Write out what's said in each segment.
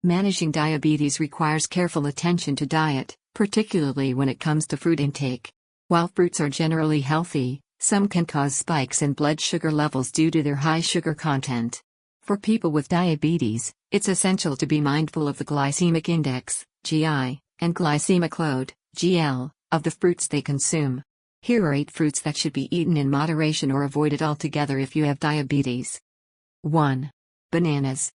Managing diabetes requires careful attention to diet, particularly when it comes to fruit intake. While fruits are generally healthy, some can cause spikes in blood sugar levels due to their high sugar content. For people with diabetes, it's essential to be mindful of the glycemic index, GI, and glycemic load, GL, of the fruits they consume. Here are 8 fruits that should be eaten in moderation or avoided altogether if you have diabetes. 1. Bananas.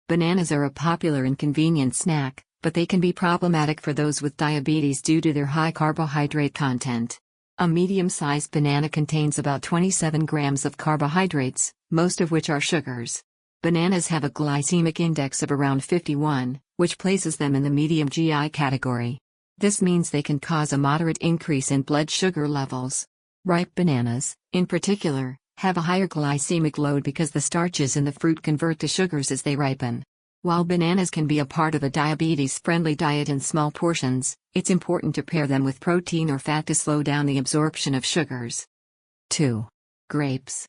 Bananas are a popular and convenient snack, but they can be problematic for those with diabetes due to their high carbohydrate content. A medium-sized banana contains about 27 grams of carbohydrates, most of which are sugars. Bananas have a glycemic index of around 51, which places them in the medium GI category. This means they can cause a moderate increase in blood sugar levels. Ripe bananas, in particular, have a higher glycemic load because the starches in the fruit convert to sugars as they ripen. While bananas can be a part of a diabetes-friendly diet in small portions, it's important to pair them with protein or fat to slow down the absorption of sugars. 2. Grapes.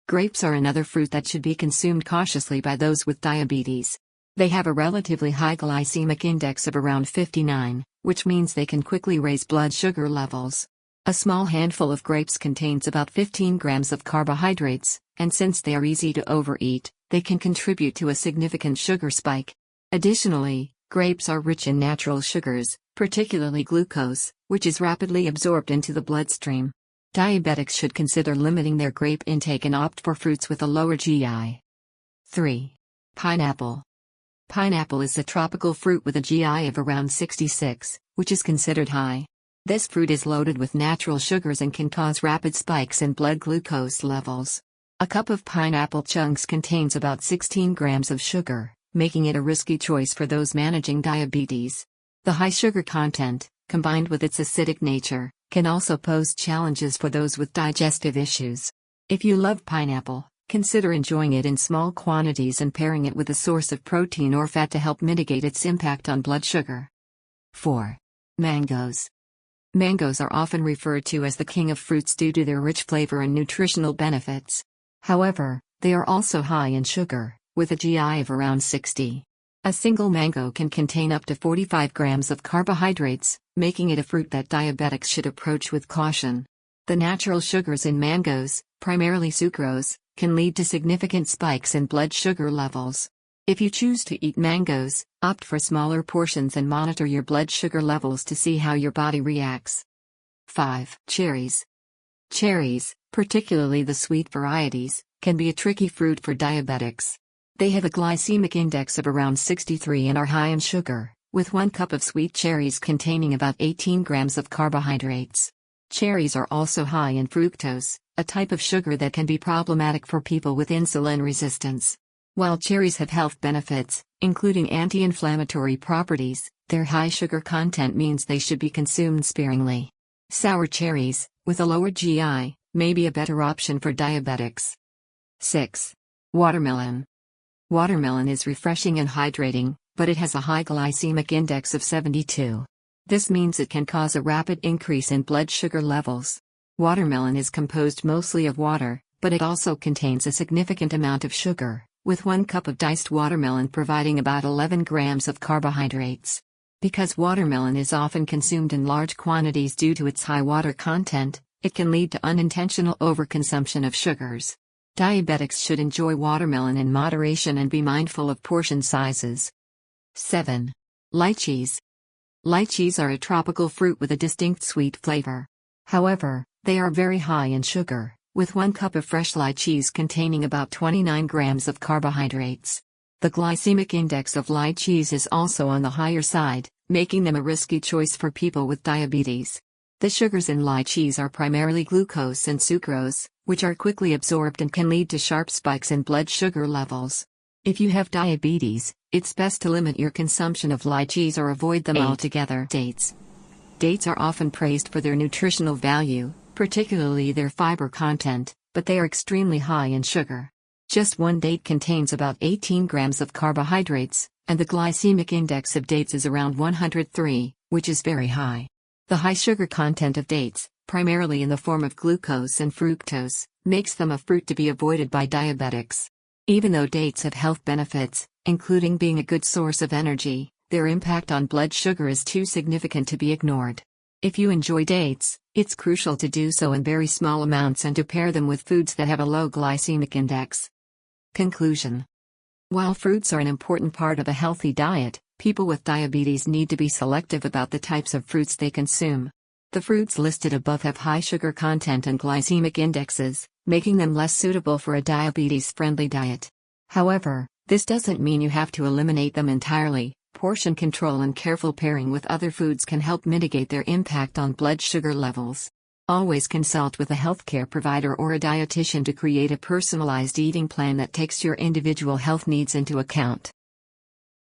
Grapes are another fruit that should be consumed cautiously by those with diabetes. They have a relatively high glycemic index of around 59, which means they can quickly raise blood sugar levels. A small handful of grapes contains about 15 grams of carbohydrates, and since they are easy to overeat, they can contribute to a significant sugar spike. Additionally, grapes are rich in natural sugars, particularly glucose, which is rapidly absorbed into the bloodstream. Diabetics should consider limiting their grape intake and opt for fruits with a lower GI. 3. Pineapple. Pineapple is a tropical fruit with a GI of around 66, which is considered high. This fruit is loaded with natural sugars and can cause rapid spikes in blood glucose levels. A cup of pineapple chunks contains about 16 grams of sugar, making it a risky choice for those managing diabetes. The high sugar content, combined with its acidic nature, can also pose challenges for those with digestive issues. If you love pineapple, consider enjoying it in small quantities and pairing it with a source of protein or fat to help mitigate its impact on blood sugar. 4. Mangoes. Mangoes are often referred to as the king of fruits due to their rich flavor and nutritional benefits. However, they are also high in sugar, with a GI of around 60. A single mango can contain up to 45 grams of carbohydrates, making it a fruit that diabetics should approach with caution. The natural sugars in mangoes, primarily sucrose, can lead to significant spikes in blood sugar levels. If you choose to eat mangoes, opt for smaller portions and monitor your blood sugar levels to see how your body reacts. 5. Cherries. Cherries, particularly the sweet varieties, can be a tricky fruit for diabetics. They have a glycemic index of around 63 and are high in sugar, with 1 cup of sweet cherries containing about 18 grams of carbohydrates. Cherries are also high in fructose, a type of sugar that can be problematic for people with insulin resistance. While cherries have health benefits, including anti-inflammatory properties, their high sugar content means they should be consumed sparingly. Sour cherries, with a lower GI, may be a better option for diabetics. 6. Watermelon. Watermelon is refreshing and hydrating, but it has a high glycemic index of 72. This means it can cause a rapid increase in blood sugar levels. Watermelon is composed mostly of water, but it also contains a significant amount of sugar, with 1 cup of diced watermelon providing about 11 grams of carbohydrates. Because watermelon is often consumed in large quantities due to its high water content, it can lead to unintentional overconsumption of sugars. Diabetics should enjoy watermelon in moderation and be mindful of portion sizes. 7. Lychees. Lychees are a tropical fruit with a distinct sweet flavor. However, they are very high in sugar, with 1 cup of fresh lychees containing about 29 grams of carbohydrates. The glycemic index of lychees is also on the higher side, making them a risky choice for people with diabetes. The sugars in lychees are primarily glucose and sucrose, which are quickly absorbed and can lead to sharp spikes in blood sugar levels. If you have diabetes, it's best to limit your consumption of lychees or avoid them altogether. Dates. Dates are often praised for their nutritional value, particularly their fiber content, but they are extremely high in sugar. Just 1 date contains about 18 grams of carbohydrates, and the glycemic index of dates is around 103, which is very high. The high sugar content of dates, primarily in the form of glucose and fructose, makes them a fruit to be avoided by diabetics. Even though dates have health benefits, including being a good source of energy, their impact on blood sugar is too significant to be ignored. If you enjoy dates, it's crucial to do so in very small amounts and to pair them with foods that have a low glycemic index. Conclusion. While fruits are an important part of a healthy diet, people with diabetes need to be selective about the types of fruits they consume. The fruits listed above have high sugar content and glycemic indexes, making them less suitable for a diabetes-friendly diet. However, this doesn't mean you have to eliminate them entirely. Portion control and careful pairing with other foods can help mitigate their impact on blood sugar levels. Always consult with a healthcare provider or a dietitian to create a personalized eating plan that takes your individual health needs into account.